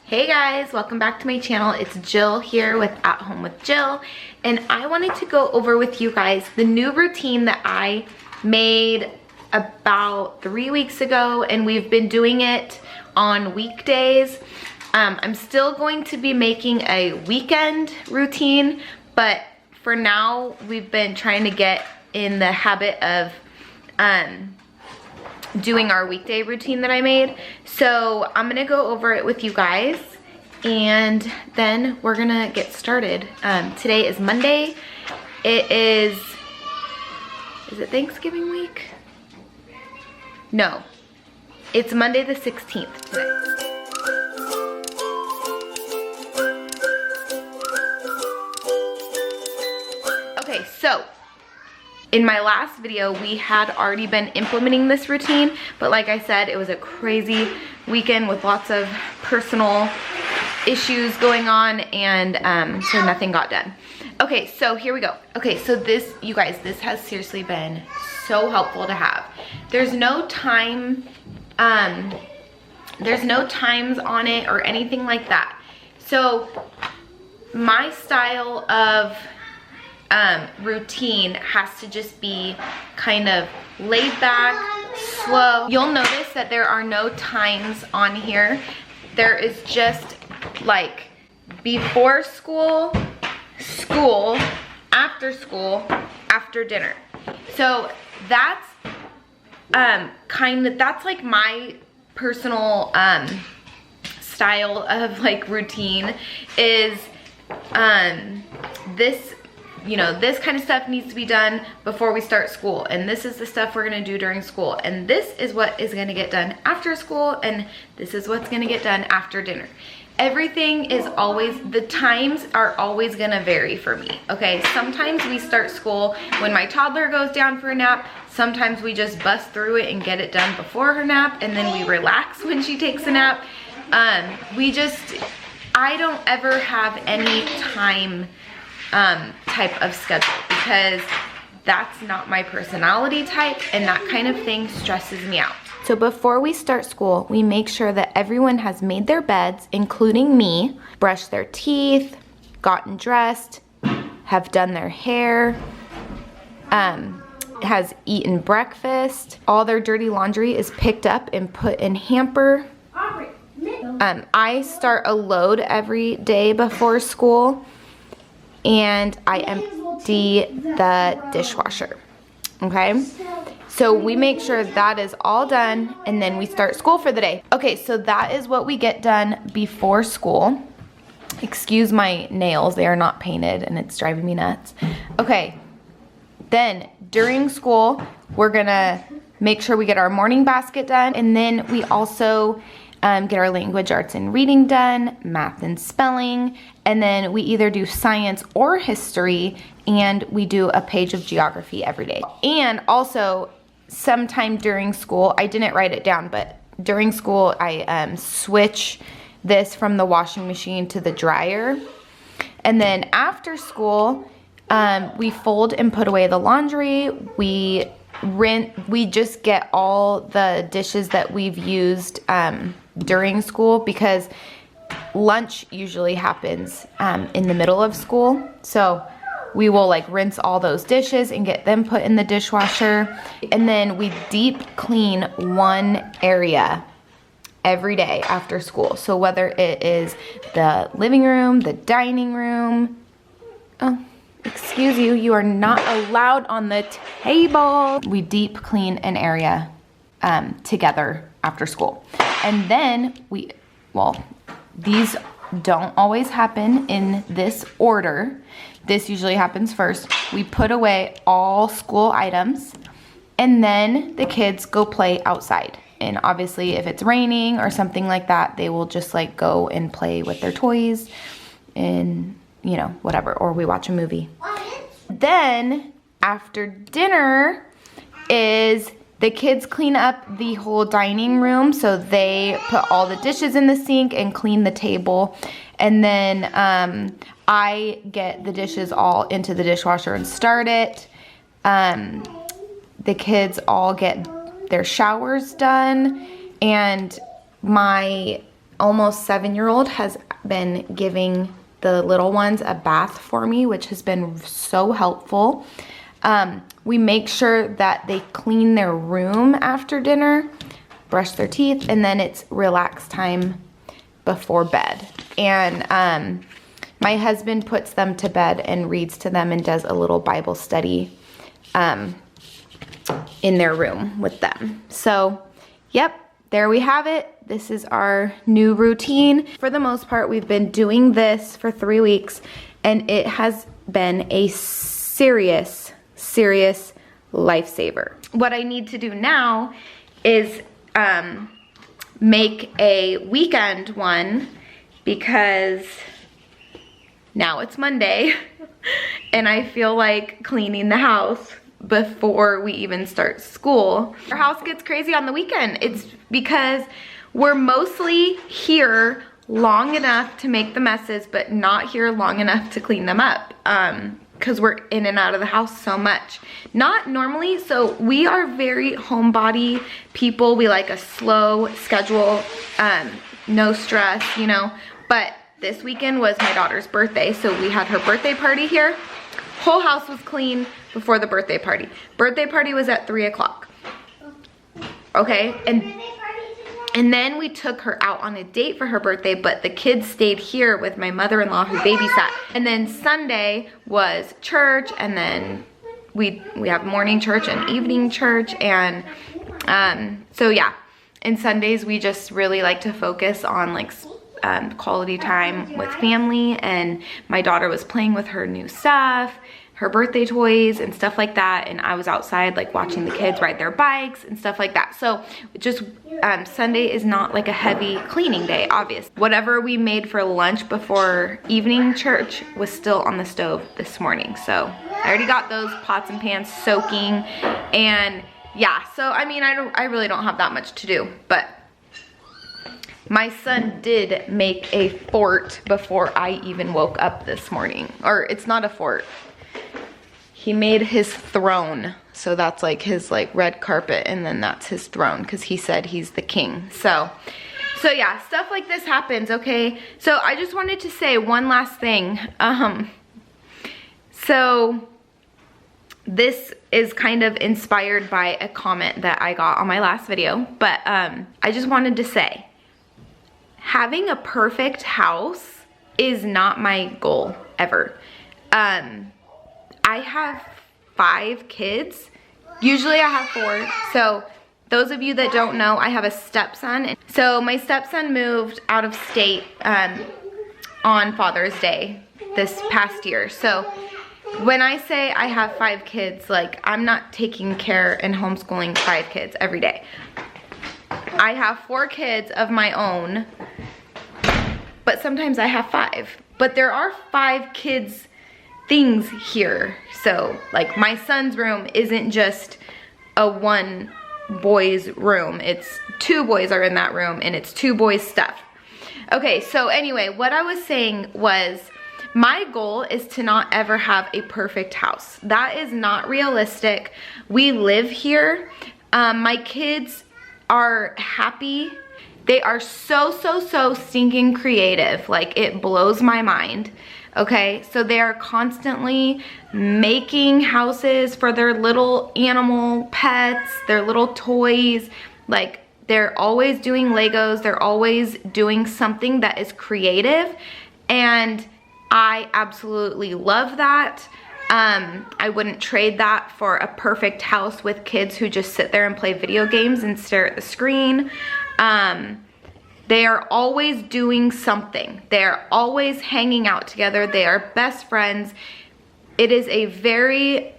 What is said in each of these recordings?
Hey guys, welcome back to my channel. It's Jill here with At Home with Jill, and I wanted to go over with you guys the new routine that I made about 3 weeks ago, and we've been doing it on weekdays. I'm still going to be making a weekend routine, but for now we've been trying to get in the habit of doing our weekday routine that I made. So I'm gonna go over it with you guys and then we're gonna get started. Today is Monday. Is it Thanksgiving week? No, it's Monday the 16th today. Okay, so in my last video, we had already been implementing this routine, but like I said, it was a crazy weekend with lots of personal issues going on, and so nothing got done. Okay, so here we go. Okay, so this, you guys, this has seriously been so helpful to have. There's no time, there's no times on it or anything like that. So my style of routine has to just be kind of laid back, slow. You'll notice that there are no times on here. There is just like before school, school, after dinner. So that's that's like my personal style of like routine is this, you know, this kind of stuff needs to be done before we start school, and this is the stuff we're gonna do during school, and this is what is gonna get done after school, and this is what's gonna get done after dinner. Everything is always, the times are always gonna vary for me, okay? Sometimes we start school when my toddler goes down for a nap. Sometimes we just bust through it and get it done before her nap, and then we relax when she takes a nap. I don't ever have any time type of schedule, because that's not my personality type, and that kind of thing stresses me out. So before we start school, we make sure that everyone has made their beds, including me, brushed their teeth, gotten dressed, have done their hair, has eaten breakfast. All their dirty laundry is picked up and put in hamper. I start a load every day before school, and I empty the dishwasher, okay? So we make sure that is all done, and then we start school for the day. Okay, so that is what we get done before school. Excuse my nails, they are not painted and it's driving me nuts. Okay, then during school, we're gonna make sure we get our morning basket done, and then we also get our language arts and reading done, math and spelling, and then we either do science or history, and we do a page of geography every day. And also, sometime during school, I didn't write it down, but during school I switch this from the washing machine to the dryer. And then after school, we fold and put away the laundry. We just get all the dishes that we've used during school, because lunch usually happens in the middle of school. So we will like rinse all those dishes and get them put in the dishwasher. And then we deep clean one area every day after school. So whether it is the living room, the dining room. Oh, excuse you, you are not allowed on the table. We deep clean an area together after school. And then these don't always happen in this order. This usually happens first. We put away all school items, and then the kids go play outside. And obviously if it's raining or something like that, they will just like go and play with their toys and, you know, whatever, or we watch a movie. Then after dinner is the kids clean up the whole dining room. So they put all the dishes in the sink and clean the table. And then I get the dishes all into the dishwasher and start it. The kids all get their showers done, and my almost 7-year-old has been giving the little ones a bath for me, which has been so helpful. We make sure that they clean their room after dinner, brush their teeth, and then it's relax time before bed. And my husband puts them to bed and reads to them and does a little Bible study in their room with them. So, yep, there we have it. This is our new routine. For the most part, we've been doing this for 3 weeks, and it has been a serious lifesaver. What I need to do now is make a weekend one, because now it's Monday and I feel like cleaning the house before we even start school. Our house gets crazy on the weekend. It's because we're mostly here long enough to make the messes, but not here long enough to clean them up, because we're in and out of the house so much. Not normally, so we are very homebody people. We like a slow schedule, no stress, you know. But this weekend was my daughter's birthday, so we had her birthday party here. Whole house was clean before the birthday party. Birthday party was at 3 o'clock. Okay, and then we took her out on a date for her birthday, but the kids stayed here with my mother-in-law who babysat. And then Sunday was church, and then we have morning church and evening church, and so yeah. And Sundays we just really like to focus on like quality time with family, and my daughter was playing with her new stuff, her birthday toys and stuff like that, and I was outside like watching the kids ride their bikes and stuff like that. So just Sunday is not like a heavy cleaning day, obviously. Whatever we made for lunch before evening church was still on the stove this morning, so I already got those pots and pans soaking. And yeah, so I mean, I really don't have that much to do, but my son did make a fort before I even woke up this morning. Or it's not a fort. He made his throne. So that's like his like red carpet, and then that's his throne, because he said he's the king. So yeah, stuff like this happens, okay? So I just wanted to say one last thing. So this is kind of inspired by a comment that I got on my last video, but I just wanted to say, having a perfect house is not my goal ever. I have 5 kids. Usually I have 4. So those of you that don't know, I have a stepson. So my stepson moved out of state on Father's Day this past year. So when I say I have 5 kids, like, I'm not taking care and homeschooling 5 kids every day. I have 4 kids of my own, but sometimes I have 5. But there are 5 kids things here. So like my son's room isn't just a 1 boy's room. It's 2 boys are in that room, and it's 2 boys stuff. Okay, so anyway, what I was saying was, my goal is to not ever have a perfect house. That is not realistic. We live here. My kids are happy. They are so stinking creative. Like, it blows my mind. Okay, so they are constantly making houses for their little animal pets, their little toys. Like, they're always doing Legos. They're always doing something that is creative, and I absolutely love that. I wouldn't trade that for a perfect house with kids who just sit there and play video games and stare at the screen. They are always doing something. They are always hanging out together. They are best friends. It is a very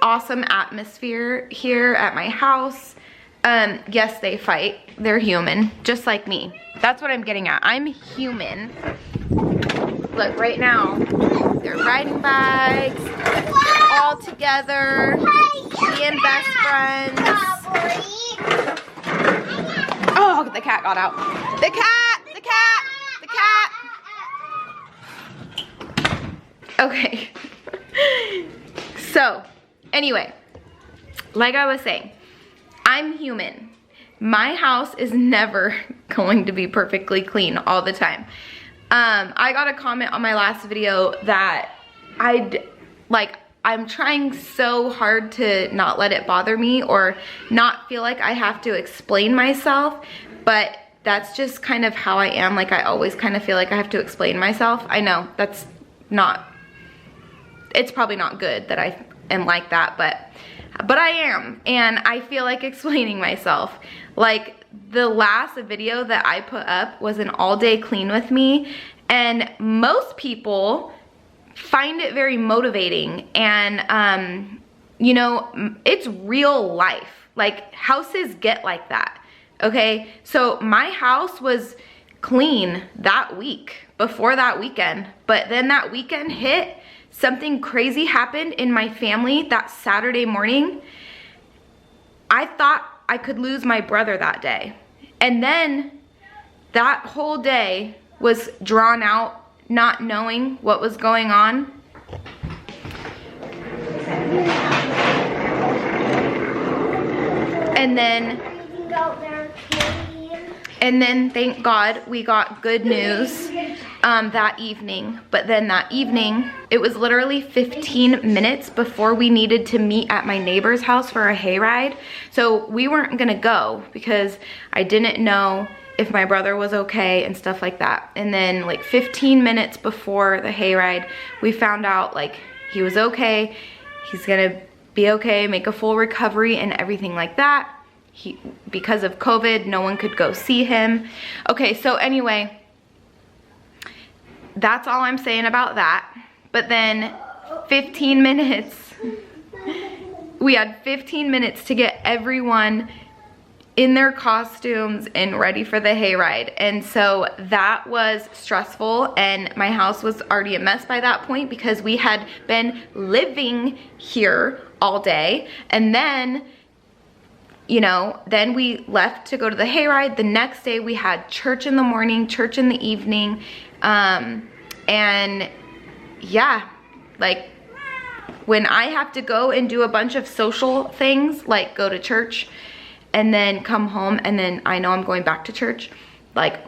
awesome atmosphere here at my house. Yes, they fight. They're human, just like me. That's what I'm getting at. I'm human. Look, right now, they're riding bikes. They're all together, being best friends. Oh, the cat got out. The cat, the cat, the cat. Okay. So, anyway, like I was saying, I'm human. my house is never going to be perfectly clean all the time. I got a comment on my last video that I'm trying so hard to not let it bother me or not feel like I have to explain myself, but that's just kind of how I am. Like, I always kind of feel like I have to explain myself. I know that's not, it's probably not good that I am like that, but I am, and I feel like explaining myself. Like, the last video that I put up was an all-day clean with me, and most people find it very motivating, and you know, it's real life. Like, houses get like that, okay? So my house was clean that week, before that weekend, but then that weekend hit, something crazy happened in my family that Saturday morning. I thought I could lose my brother that day. And then that whole day was drawn out, not knowing what was going on. And then thank God we got good news that evening. But then that evening, it was literally 15 minutes before we needed to meet at my neighbor's house for a hayride. So we weren't gonna go because I didn't know if my brother was okay and stuff like that. And then like 15 minutes before the hayride, we found out like he was okay. He's gonna be okay, make a full recovery and everything like that. Because of COVID, no one could go see him. Okay, so anyway, that's all I'm saying about that. But then 15 minutes, we had 15 minutes to get everyone in their costumes and ready for the hayride. And so that was stressful, and my house was already a mess by that point because we had been living here all day. And then, you know, then we left to go to the hayride. The next day we had church in the morning, church in the evening. And yeah, like when I have to go and do a bunch of social things, like go to church and then come home and then I know I'm going back to church, like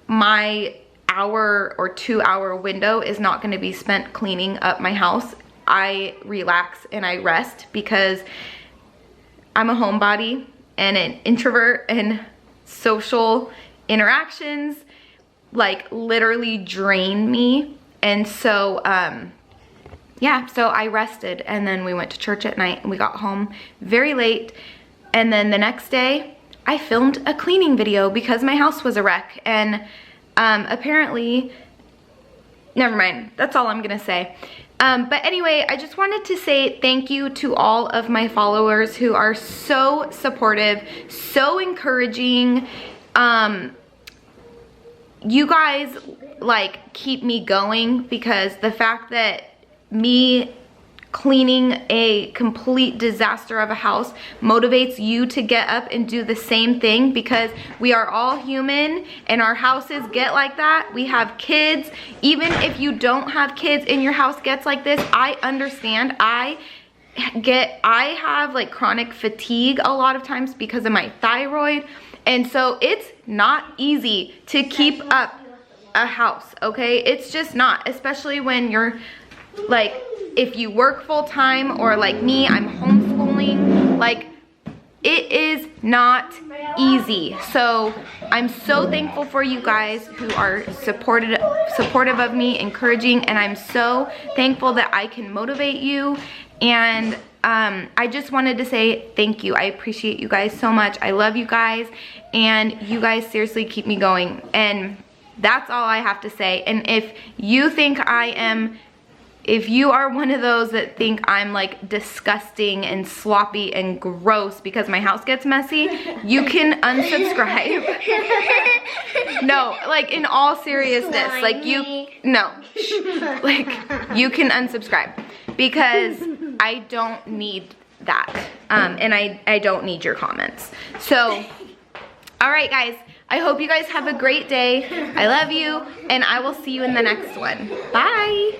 my hour or 2 hour window is not gonna be spent cleaning up my house. I relax and I rest because I'm a homebody and an introvert, and social interactions like literally drain me. And so yeah, so I rested and then we went to church at night and we got home very late. And then the next day I filmed a cleaning video because my house was a wreck. And apparently, never mind, that's all I'm gonna say. But anyway, I just wanted to say thank you to all of my followers who are so supportive, so encouraging. You guys like keep me going because the fact that me cleaning a complete disaster of a house motivates you to get up and do the same thing, because we are all human and our houses get like that. We have kids. Even if you don't have kids and your house gets like this, I understand. I have like chronic fatigue a lot of times because of my thyroid, and so it's not easy to keep up a house, okay? It's just not, especially when you're like, if you work full-time or like me, I'm homeschooling, like it is not easy. So I'm so thankful for you guys who are supportive of me, encouraging, and I'm so thankful that I can motivate you. And I just wanted to say thank you. I appreciate you guys so much. I love you guys, and you guys seriously keep me going. And that's all I have to say. And if you think if you are one of those that think I'm like disgusting and sloppy and gross because my house gets messy, you can unsubscribe. No, like in all seriousness, like like you can unsubscribe because I don't need that. And I don't need your comments. So, all right guys, I hope you guys have a great day. I love you, and I will see you in the next one. Bye.